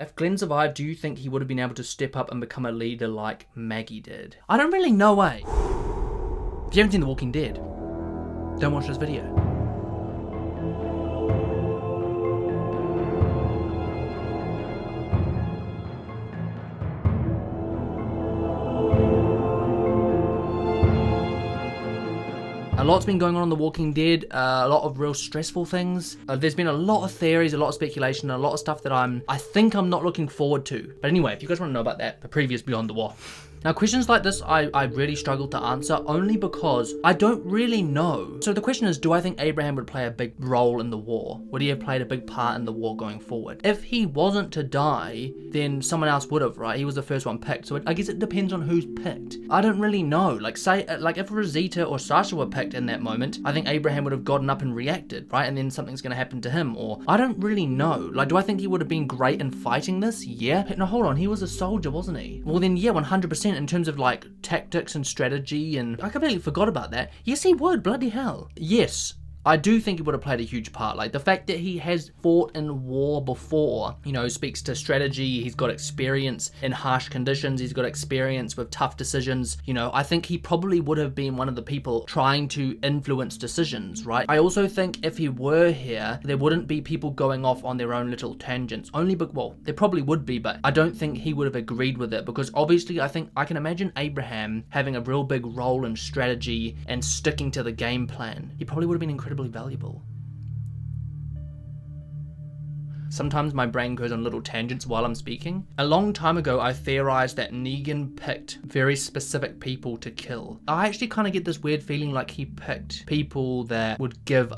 If Glenn survived, do you think he would have been able to step up and become a leader like Maggie did? I don't really know, eh? If you haven't seen The Walking Dead, don't watch this video. A lot's been going on The Walking Dead, a lot of real stressful things. There's been a lot of theories, a lot of speculation, a lot of stuff that I think I'm not looking forward to. But anyway, if you guys want to know about that, the previous Beyond the Wall. Now, questions like this, I really struggle to answer only because I don't really know. So the question is, do I think Abraham would play a big role in the war? Would he have played a big part in the war going forward? If he wasn't to die, then someone else would have, right? He was the first one picked. So I guess it depends on who's picked. I don't really know. Like if Rosita or Sasha were picked in that moment, I think Abraham would have gotten up and reacted, right? And then something's going to happen to him, or I don't really know. Like, do I think he would have been great in fighting this? Yeah. No, hold on. He was a soldier, wasn't he? Well, then, yeah, 100% in terms of like tactics and strategy, and I completely forgot about that. Yes, he would. Bloody hell. Yes. I do think he would have played a huge part. Like, the fact that he has fought in war before, you know, speaks to strategy. He's got experience in harsh conditions. He's got experience with tough decisions. You know, I think he probably would have been one of the people trying to influence decisions, right? I also think if he were here, there wouldn't be people going off on their own little tangents. Well, there probably would be, but I don't think he would have agreed with it, because obviously I can imagine Abraham having a real big role in strategy and sticking to the game plan. He probably would have been incredibly valuable. Sometimes my brain goes on little tangents while I'm speaking. A long time ago, I theorized that Negan picked very specific people to kill. I actually kind of get this weird feeling like he picked people that would give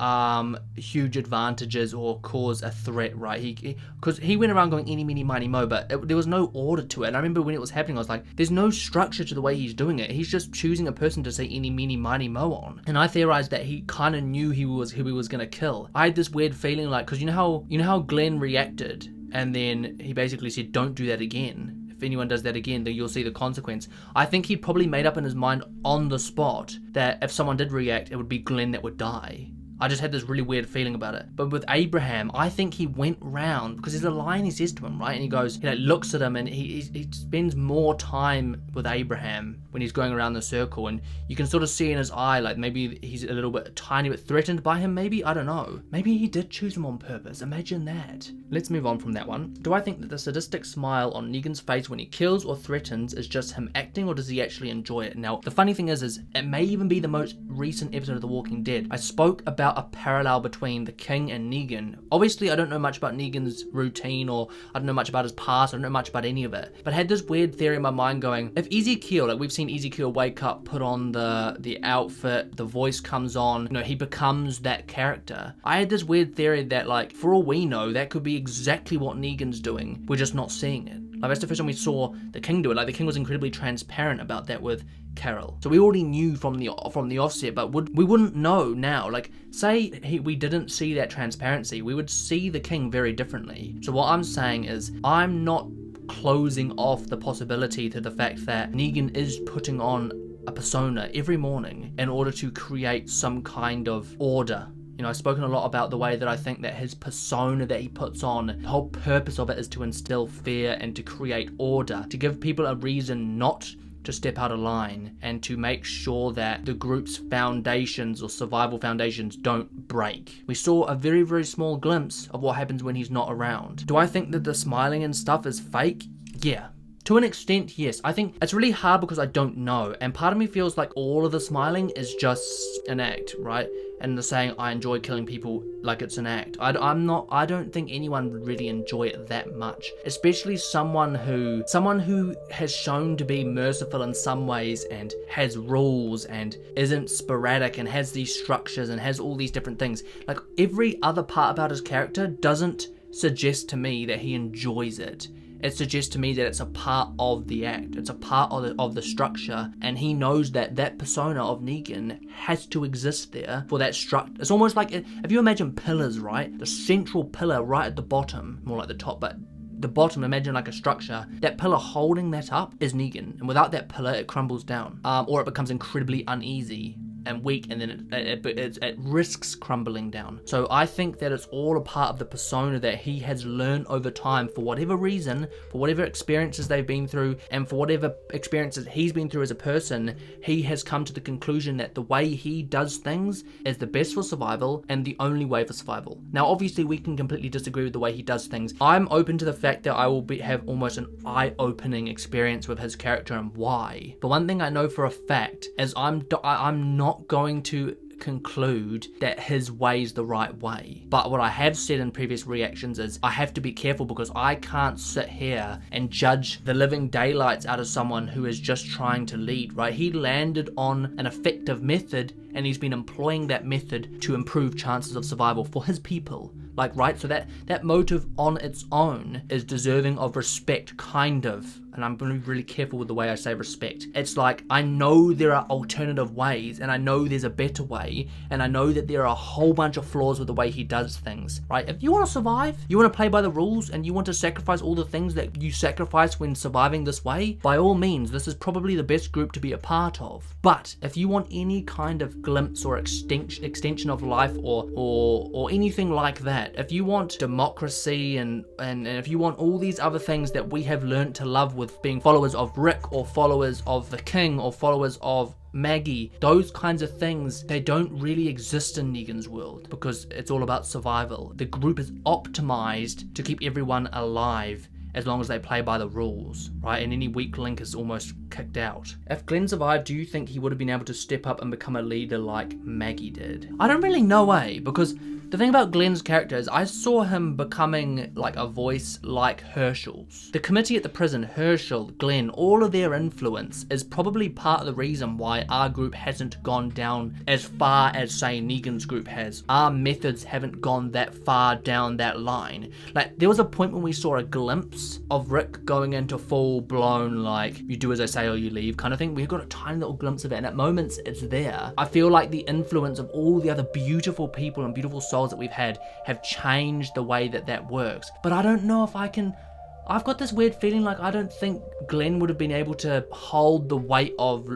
huge advantages or cause a threat, right? Because he went around going eeny, meeny, miny, mo, but there was no order to it. And I remember when it was happening, I was like, there's no structure to the way he's doing it. He's just choosing a person to say eeny, meeny, miny, mo on. And I theorized that he kind of knew who he was going to kill. I had this weird feeling like, because you know how Glenn reacted, and then he basically said, don't do that again. If anyone does that again, then you'll see the consequence. I think he'd probably made up in his mind on the spot that if someone did react, it would be Glenn that would die. I just had this really weird feeling about it. But with Abraham, I think he went round, because there's a line he says to him, right? And he goes, looks at him, and he spends more time with Abraham when he's going around the circle, and you can sort of see in his eye, like maybe he's a tiny bit threatened by him, maybe? I don't know. Maybe he did choose him on purpose. Imagine that. Let's move on from that one. Do I think that the sadistic smile on Negan's face when he kills or threatens is just him acting, or does he actually enjoy it? Now, the funny thing is it may even be the most recent episode of The Walking Dead. I spoke about a parallel between the King and Negan. Obviously, I don't know much about Negan's routine, or I don't know much about his past, I don't know much about any of it, but I had this weird theory in my mind going, if Ezekiel, like we've seen Ezekiel wake up, put on the outfit, the voice comes on, you know, he becomes that character. I had this weird theory that, like, for all we know, that could be exactly what Negan's doing. We're just not seeing it. Like, that's the first time we saw the King do it. Like, the King was incredibly transparent about that with Carol. So we already knew from the offset, but we wouldn't know now. Like, say we didn't see that transparency, we would see the King very differently. So what I'm saying is, I'm not closing off the possibility to the fact that Negan is putting on a persona every morning in order to create some kind of order. You know, I've spoken a lot about the way that I think that his persona that he puts on, the whole purpose of it is to instill fear and to create order, to give people a reason not to step out of line, and to make sure that the group's foundations or survival foundations don't break. We saw a very, very small glimpse of what happens when he's not around. Do I think that the smiling and stuff is fake? Yeah. To an extent, yes. I think it's really hard because I don't know, and part of me feels like all of the smiling is just an act, right? And the saying, I enjoy killing people, like it's an act. I don't think anyone would really enjoy it that much, especially someone who has shown to be merciful in some ways and has rules and isn't sporadic and has these structures and has all these different things. Like, every other part about his character doesn't suggest to me that he enjoys it. It suggests to me that it's a part of the act, it's a part of the structure, and he knows that that persona of Negan has to exist there for that structure. It's almost like, if you imagine pillars, right? The central pillar right at the bottom, more like the top, but the bottom, imagine like a structure. That pillar holding that up is Negan, and without that pillar, it crumbles down, or it becomes incredibly uneasy. and weak, and then it risks crumbling down. So I think that it's all a part of the persona that he has learned over time, for whatever reason, for whatever experiences they've been through, and for whatever experiences he's been through as a person. He has come to the conclusion that the way he does things is the best for survival and the only way for survival. Now obviously we can completely disagree with the way he does things. I'm open to the fact that I will have almost an eye-opening experience with his character and why. But one thing I know for a fact is I'm not going to conclude that his way is the right way. But what I have said in previous reactions is I have to be careful, because I can't sit here and judge the living daylights out of someone who is just trying to lead, right? He landed on an effective method, and he's been employing that method to improve chances of survival for his people. Like, right? So that motive on its own is deserving of respect, kind of. And I'm going to be really careful with the way I say respect. It's like, I know there are alternative ways, and I know there's a better way, and I know that there are a whole bunch of flaws with the way he does things, right? If you want to survive, you want to play by the rules, and you want to sacrifice all the things that you sacrifice when surviving this way, by all means, this is probably the best group to be a part of. But if you want any kind of glimpse or extension of life or anything like that, if you want democracy and if you want all these other things that we have learned to love with being followers of Rick, or followers of the King, or followers of Maggie, those kinds of things, they don't really exist in Negan's world, because it's all about survival. The group is optimized to keep everyone alive as long as they play by the rules, right? And any weak link is almost kicked out. If Glenn survived, do you think he would have been able to step up and become a leader like Maggie did? I don't really know, because the thing about Glenn's character is I saw him becoming like a voice like Herschel's. The committee at the prison, Herschel, Glenn, all of their influence is probably part of the reason why our group hasn't gone down as far as, say, Negan's group has. Our methods haven't gone that far down that line. Like, there was a point when we saw a glimpse of Rick going into full-blown, like, you do as I say or you leave kind of thing. We got a tiny little glimpse of it, and at moments it's there. I feel like the influence of all the other beautiful people and beautiful souls that we've had have changed the way that works. But I don't know if I've got this weird feeling like I don't think Glenn would have been able to hold the weight of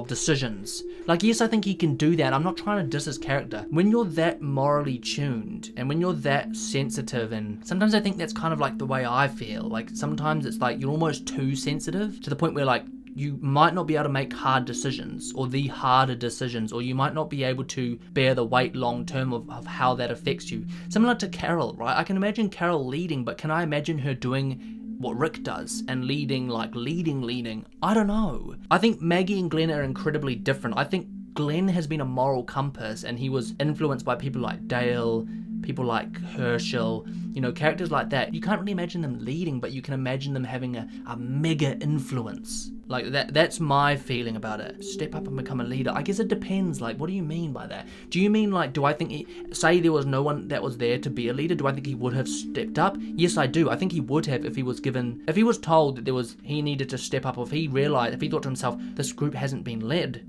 decisions. Like, yes, I think he can do that. I'm not trying to diss his character. When you're that morally tuned, and when you're that sensitive, and sometimes I think that's kind of like the way I feel. Like, sometimes it's like you're almost too sensitive to the point where, like, you might not be able to make hard decisions, or the harder decisions, or you might not be able to bear the weight long term of how that affects you. Similar to Carol, right? I can imagine Carol leading, but can I imagine her doing what Rick does and leading? I don't know. I think Maggie and Glenn are incredibly different. I think Glenn has been a moral compass, and he was influenced by people like Dale, people like Herschel, characters like that. You can't really imagine them leading, but you can imagine them having a mega influence. Like, that's my feeling about it. Step up and become a leader. I guess it depends. Like, what do you mean by that? Do you mean, like, do I think say there was no one that was there to be a leader, do I think he would have stepped up? Yes, I do. I think he would have if he was told that he needed to step up, or if he thought to himself, this group isn't being led,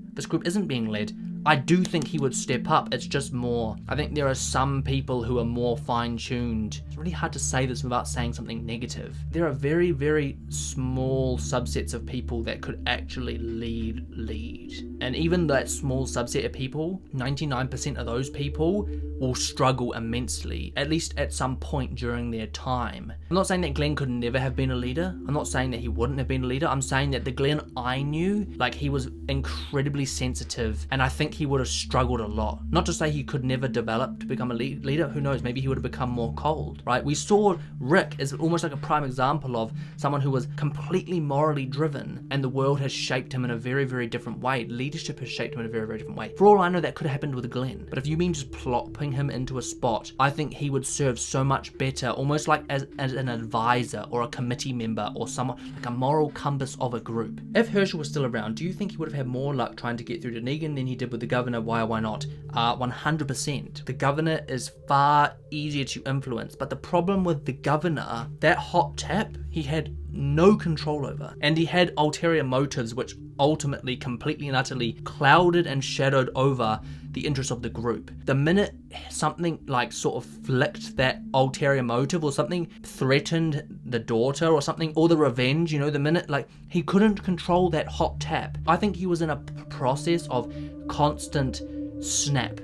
I do think he would step up. It's just more, I think there are some people who are more fine-tuned. It's really hard to say this without saying something negative. There are very, very small subsets of people that could actually lead. And even that small subset of people, 99% of those people will struggle immensely, at least at some point during their time. I'm not saying that Glenn could never have been a leader. I'm not saying that he wouldn't have been a leader. I'm saying that the Glenn I knew, like, he was incredibly sensitive, and I think he would have struggled a lot. Not to say he could never develop to become a leader. Who knows? Maybe he would have become more cold, right? We saw Rick as almost like a prime example of someone who was completely morally driven, and the world has shaped him in a very, very different way. Leadership has shaped him in a very, very different way. For all I know, that could have happened with Glenn. But if you mean just plopping him into a spot, I think he would serve so much better, almost like as an advisor or a committee member, or someone like a moral compass of a group. If Herschel was still around, do you think he would have had more luck trying to get through to Negan than he did with the governor? Why or why not? 100%. The governor is far easier to influence, but the problem with the governor, that hot tap, he had no control over, and he had ulterior motives which ultimately completely and utterly clouded and shadowed over the interests of the group. The minute something like sort of flicked that ulterior motive, or something threatened the daughter or something, or the revenge, you know, the minute like he couldn't control that hot tap. I think he was in a process of constant snap,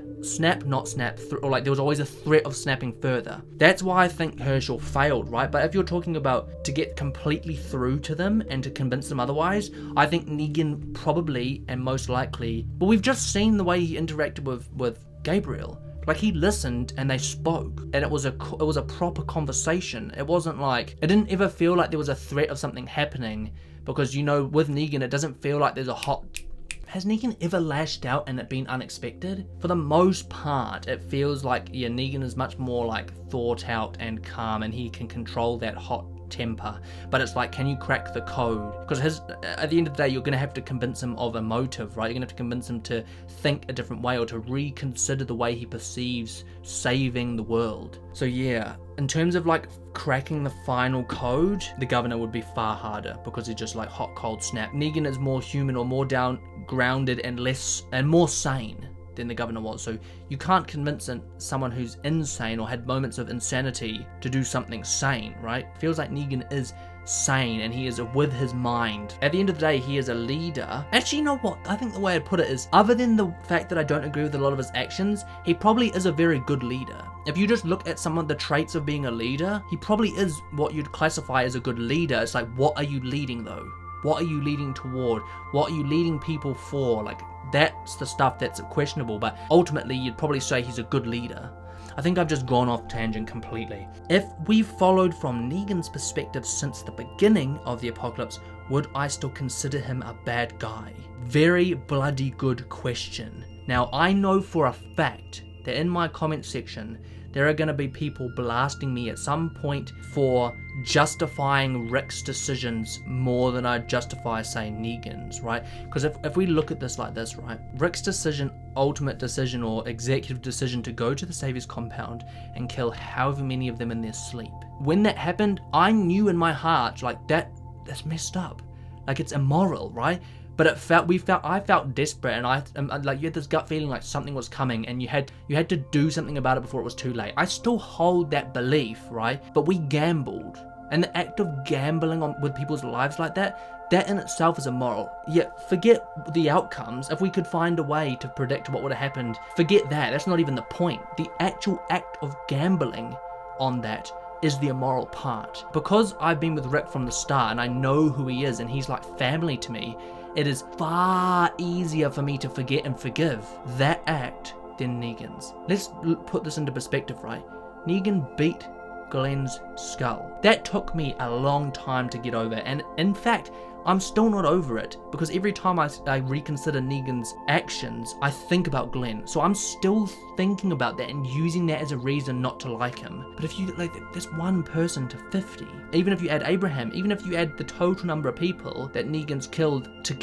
not snap, or like there was always a threat of snapping further. That's why I think Herschel failed, right? But if you're talking about to get completely through to them and to convince them otherwise, I think Negan probably and most likely, but we've just seen the way he interacted with Gabriel. Like, he listened and they spoke, and it was a proper conversation. It wasn't like, it didn't ever feel like there was a threat of something happening, because, you know, with Negan, it doesn't feel like there's a hot... Has Negan ever lashed out and it been unexpected? For the most part, it feels like, yeah, Negan is much more like thought out and calm, and he can control that hot temper. But it's like, can you crack the code? Because at the end of the day, you're going to have to convince him of a motive, right? You're going to have to convince him to think a different way, or to reconsider the way he perceives saving the world. So yeah, in terms of like cracking the final code, the governor would be far harder, because it's just like hot cold snap. Negan is more human, or more grounded and more sane than the governor was. So you can't convince someone who's insane or had moments of insanity to do something sane, right? Feels like Negan is sane and he is with his mind. At the end of the day, he is a leader. Actually, you know what? I think the way I'd put it is, other than the fact that I don't agree with a lot of his actions, he probably is a very good leader. If you just look at some of the traits of being a leader, he probably is what you'd classify as a good leader. It's like, what are you leading though? What are you leading toward? What are you leading people for? Like, that's the stuff that's questionable, but ultimately you'd probably say he's a good leader. I think I've just gone off tangent completely. If we followed from Negan's perspective since the beginning of the apocalypse, would I still consider him a bad guy? Very bloody good question. Now, I know for a fact that in my comment section, there are going to be people blasting me at some point for justifying Rick's decisions more than I justify, say, Negan's, right? Because if we look at this like this, right? Rick's ultimate decision or executive decision to go to the Savior's compound and kill however many of them in their sleep. When that happened, I knew in my heart, like, that's messed up. Like, it's immoral, right? But I felt desperate, and I like, you had this gut feeling like something was coming, and you had to do something about it before it was too late. I still hold that belief, right? But we gambled, and the act of gambling with people's lives like that in itself is immoral. Yet, forget the outcomes. If we could find a way to predict what would have happened, forget that. That's not even the point. The actual act of gambling on that is the immoral part. Because I've been with Rick from the start, and I know who he is, and he's like family to me, it is far easier for me to forget and forgive that act than Negan's. Let's put this into perspective, right? Negan beat Glenn's skull. That took me a long time to get over, and in fact, I'm still not over it, because every time I reconsider Negan's actions, I think about Glenn. So I'm still thinking about that and using that as a reason not to like him. But if you, like, there's one person to 50. Even if you add Abraham, even if you add the total number of people that Negan's killed to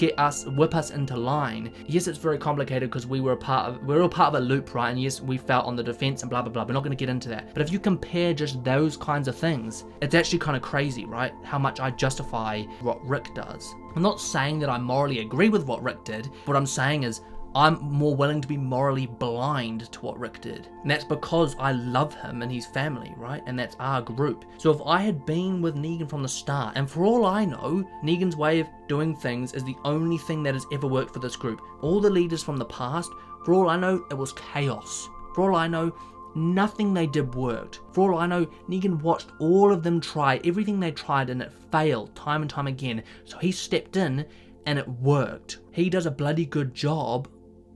whip us into line, yes, it's very complicated because we're all part of a loop, right? And yes, we felt on the defense and blah, blah, blah. We're not going to get into that. But if you compare just those kinds of things, it's actually kind of crazy, right? How much I justify what Rick does. I'm not saying that I morally agree with what Rick did. What I'm saying is I'm more willing to be morally blind to what Rick did. And that's because I love him and his family, right? And that's our group. So if I had been with Negan from the start, and for all I know, Negan's way of doing things is the only thing that has ever worked for this group. All the leaders from the past, for all I know, it was chaos. For all I know, nothing they did worked. For all I know, Negan watched all of them try everything they tried, and it failed time and time again. So he stepped in and it worked. He does a bloody good job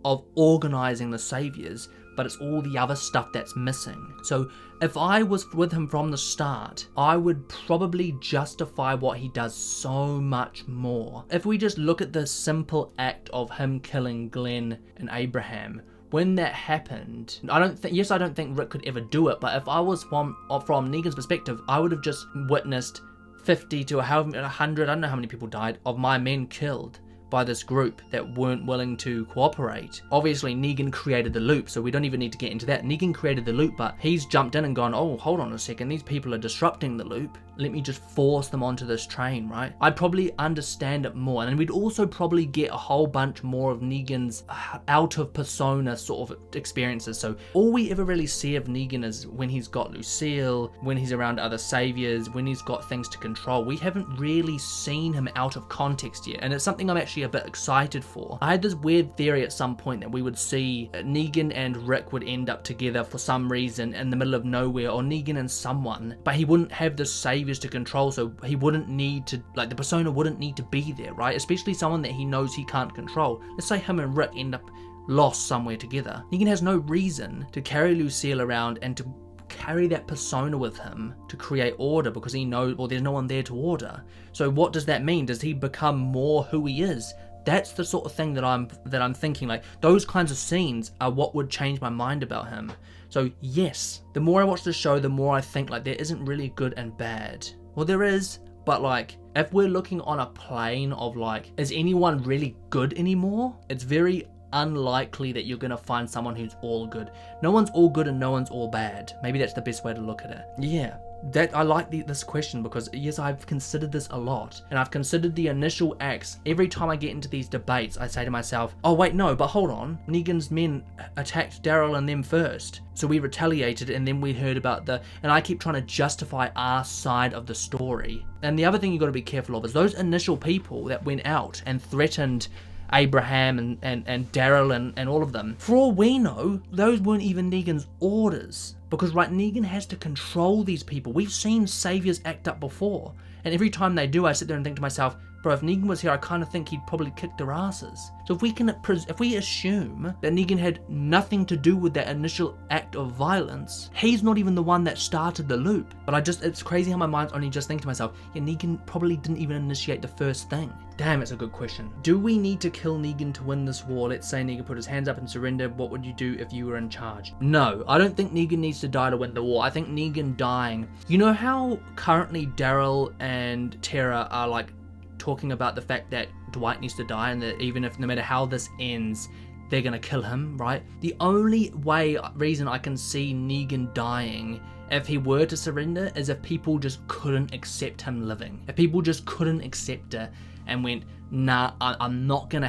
of organizing the saviors, but it's all the other stuff that's missing. So if I was with him from the start, I would probably justify what he does so much more. If we just look at the simple act of him killing Glenn and Abraham, when that happened, I don't think Rick could ever do it, but if I was from Negan's perspective, I would have just witnessed 50 to 100, I don't know how many people died, of my men killed by this group that weren't willing to cooperate. Obviously, Negan created the loop, so we don't even need to get into that. Negan created the loop, but he's jumped in and gone, oh, hold on a second, these people are disrupting the loop. let me just force them onto this train, right? I'd probably understand it more, and we'd also probably get a whole bunch more of Negan's out of persona sort of experiences. So all we ever really see of Negan is when he's got Lucille, when he's around other saviors, when he's got things to control. We haven't really seen him out of context yet, and it's something I'm actually a bit excited for. I had this weird theory at some point that we would see Negan and Rick would end up together for some reason in the middle of nowhere, or Negan and someone, but he wouldn't have the saviors to control, so he wouldn't need to, like, the persona wouldn't need to be there, right? Especially someone that he knows he can't control. Let's say him and Rick end up lost somewhere together. Negan has no reason to carry Lucille around and to carry that persona with him to create order, because he knows, well, there's no one there to order. So what does that mean? Does he become more who he is? That's the sort of thing that I'm thinking. Like, those kinds of scenes are what would change my mind about him. So yes, the more I watch the show, the more I think, like, there isn't really good and bad. Well, there is, but like, if we're looking on a plane of like, is anyone really good anymore? It's very unlikely that you're going to find someone who's all good. No one's all good and no one's all bad. Maybe that's the best way to look at it. Yeah. That I like this question, because yes, I've considered this a lot, and I've considered the initial acts. Every time I get into these debates, I say to myself, oh wait, no, but hold on, Negan's men attacked Daryl and them first, so we retaliated, and then we heard about and I keep trying to justify our side of the story. And the other thing you got to be careful of is those initial people that went out and threatened Abraham and Daryl and all of them. For all we know, those weren't even Negan's orders. Because, right, Negan has to control these people. We've seen saviors act up before. And every time they do, I sit there and think to myself, bro, if Negan was here, I kind of think he'd probably kick their asses. So if we assume that Negan had nothing to do with that initial act of violence, he's not even the one that started the loop. But it's crazy how my mind's only just thinking to myself, yeah, Negan probably didn't even initiate the first thing. Damn, it's a good question. Do we need to kill Negan to win this war? Let's say Negan put his hands up and surrendered. What would you do if you were in charge? No, I don't think Negan needs to die to win the war. I think Negan dying... You know how currently Daryl and Tara are like talking about the fact that Dwight needs to die, and that even if, no matter how this ends, they're gonna kill him, right? The only reason I can see Negan dying if he were to surrender is if people just couldn't accept him living. If people just couldn't accept it and went, nah, I'm not gonna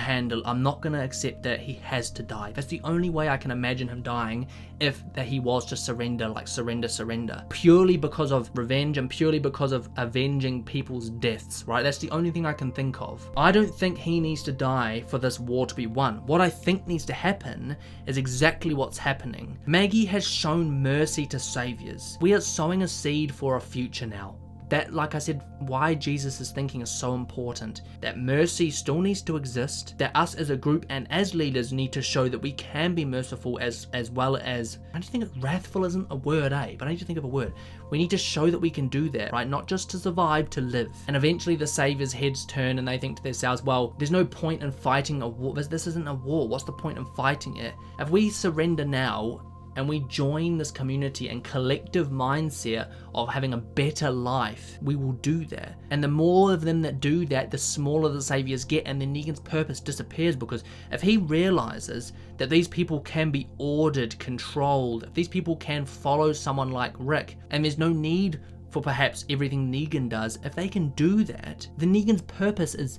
accept that he has to die. That's the only way I can imagine him dying, if that he was to surrender, like surrender. Purely because of revenge and purely because of avenging people's deaths, right? That's the only thing I can think of. I don't think he needs to die for this war to be won. What I think needs to happen is exactly what's happening. Maggie has shown mercy to saviors. We are sowing a seed for a future now. That, like I said, why Jesus' thinking is so important. That mercy still needs to exist. That us as a group and as leaders need to show that we can be merciful as well as... I need to think of wrathful isn't a word, but I need to think of a word. We need to show that we can do that, right? Not just to survive, to live. And eventually the saviors' heads turn and they think to themselves, well, there's no point in fighting a war. This isn't a war. What's the point in fighting it? If we surrender now, and we join this community and collective mindset of having a better life, we will do that. And the more of them that do that, the smaller the saviors get, and then Negan's purpose disappears, because if he realizes that these people can be ordered, controlled, if these people can follow someone like Rick, and there's no need for perhaps everything Negan does, if they can do that, then Negan's purpose is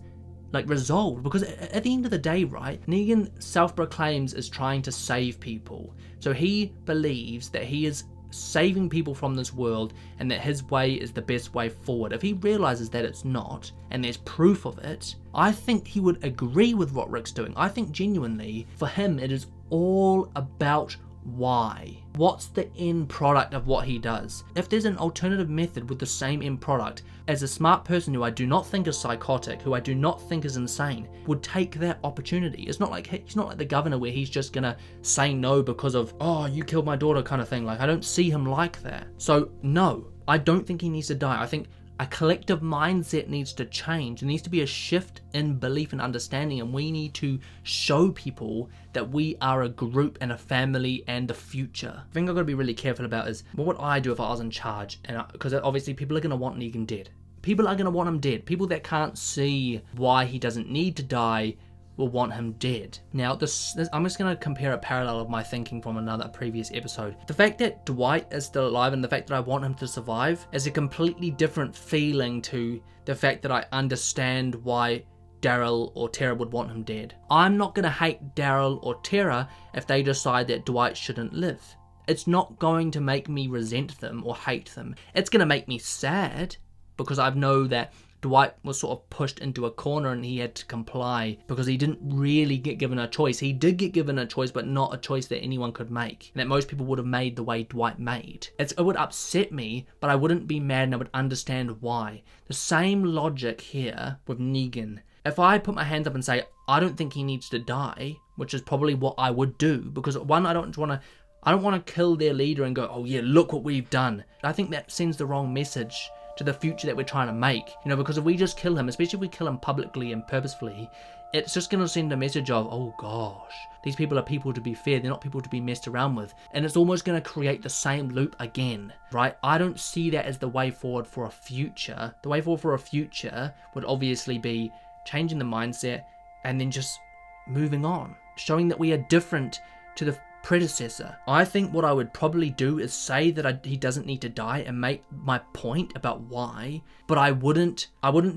like resolved. Because at the end of the day, right, Negan self-proclaims as trying to save people. So he believes that he is saving people from this world and that his way is the best way forward. If he realizes that it's not, and there's proof of it, I think he would agree with what Rick's doing. I think genuinely, for him, it is all about why. What's the end product of what he does? If there's an alternative method with the same end product, as a smart person who I do not think is psychotic, who I do not think is insane, would take that opportunity. It's not like he's not like the governor where he's just gonna say no because of, oh, you killed my daughter kind of thing. Like, I don't see him like that. So no, I don't think he needs to die. I think a collective mindset needs to change. There needs to be a shift in belief and understanding, and we need to show people that we are a group and a family and the future. The thing I've got to be really careful about is, what would I do if I was in charge? And because obviously people are going to want Negan dead. People are going to want him dead. People that can't see why he doesn't need to die will want him dead. Now, this I'm just going to compare a parallel of my thinking from another previous episode. The fact that Dwight is still alive and the fact that I want him to survive is a completely different feeling to the fact that I understand why Daryl or Tara would want him dead. I'm not going to hate Daryl or Tara if they decide that Dwight shouldn't live. It's not going to make me resent them or hate them. It's going to make me sad because I know that Dwight was sort of pushed into a corner and he had to comply because he didn't really get given a choice. He did get given a choice, but not a choice that anyone could make, and that most people would have made the way Dwight made. It would upset me, but I wouldn't be mad and I would understand why. The same logic here with Negan. If I put my hands up and say, I don't think he needs to die, which is probably what I would do, because one, I don't want to kill their leader and go, oh yeah, look what we've done. I think that sends the wrong message to the future that we're trying to make, because if we just kill him, especially if we kill him publicly and purposefully, it's just going to send a message of, oh gosh, these people are people to be feared, they're not people to be messed around with, and it's almost going to create the same loop again, right? I don't see that as the way forward for a future. The way forward for a future would obviously be changing the mindset and then just moving on, showing that we are different to the predecessor. I think what I would probably do is say that he doesn't need to die and make my point about why, but I wouldn't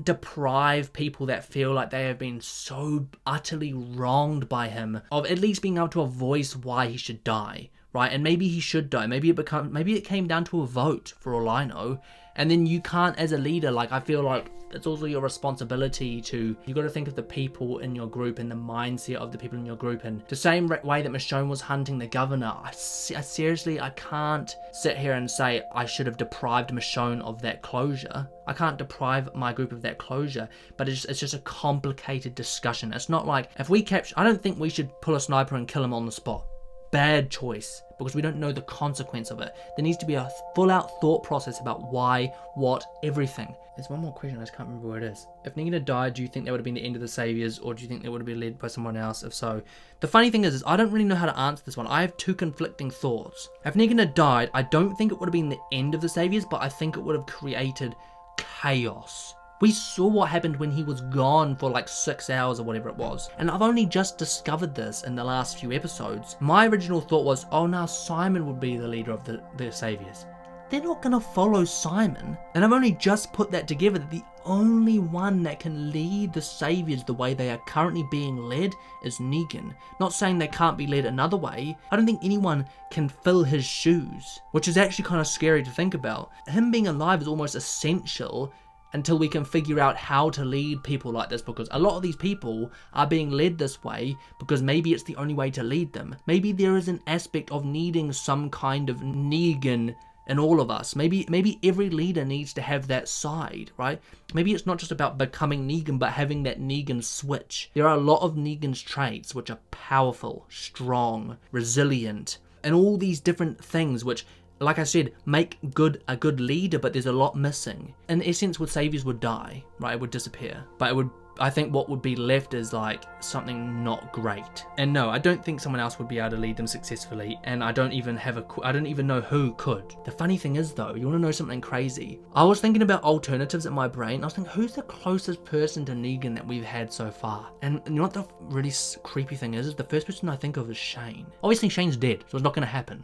deprive people that feel like they have been so utterly wronged by him of at least being able to voice why he should die, right? And maybe he should die. Maybe it came down to a vote, for all I know. And then you can't, as a leader, I feel like it's also your responsibility you got to think of the people in your group and the mindset of the people in your group. And the same way that Michonne was hunting the governor, I seriously, I can't sit here and say I should have deprived Michonne of that closure. I can't deprive my group of that closure, but it's just a complicated discussion. It's not like if we I don't think we should pull a sniper and kill him on the spot. Bad choice, because we don't know the consequence of it. There needs to be a full-out thought process about why, what, everything. There's one more question, I just can't remember where it is. If Negan had died, do you think that would have been the end of the Saviors, or do you think they would have been led by someone else? If so, the funny thing is I don't really know how to answer this one. I have two conflicting thoughts. If Negan had died, I don't think it would have been the end of the Saviors, but I think it would have created chaos. We saw what happened when he was gone for 6 hours or whatever it was. And I've only just discovered this in the last few episodes. My original thought was, oh, now Simon would be the leader of the Saviors. They're not going to follow Simon. And I've only just put that together, that the only one that can lead the Saviors the way they are currently being led is Negan. Not saying they can't be led another way. I don't think anyone can fill his shoes, which is actually kind of scary to think about. Him being alive is almost essential until we can figure out how to lead people like this, because a lot of these people are being led this way because maybe it's the only way to lead them. Maybe there is an aspect of needing some kind of Negan in all of us. Maybe every leader needs to have that side, right? Maybe it's not just about becoming Negan, but having that Negan switch. There are a lot of Negan's traits which are powerful, strong, resilient, and all these different things which, like I said, make a good leader, but there's a lot missing. In essence, what Saviors would die, right? It would disappear. But I think what would be left is something not great. And no, I don't think someone else would be able to lead them successfully, and I don't even know who could. The funny thing is though, you want to know something crazy? I was thinking about alternatives in my brain. I was thinking, who's the closest person to Negan that we've had so far? And you know what the really creepy thing is the first person I think of is Shane. Obviously Shane's dead, so it's not going to happen.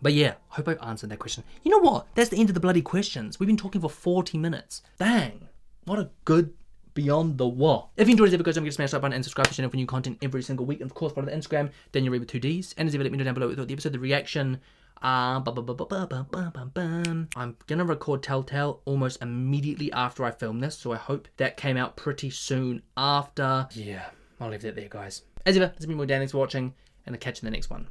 But yeah, I hope I've answered that question. You know what? That's the end of the bloody questions. We've been talking for 40 minutes. Dang. What a good Beyond the Wall. If you enjoyed this episode, don't forget to smash that button and subscribe to the channel for new content every single week. And of course, follow the Instagram, Daniel Reed with 2 Ds. And as ever, let me know down below what you thought of the episode, the reaction. I'm gonna record Telltale almost immediately after I film this, so I hope that came out pretty soon after. Yeah, I'll leave that there, guys. As ever, this has been more Dan. Thanks for watching, and I'll catch you in the next one.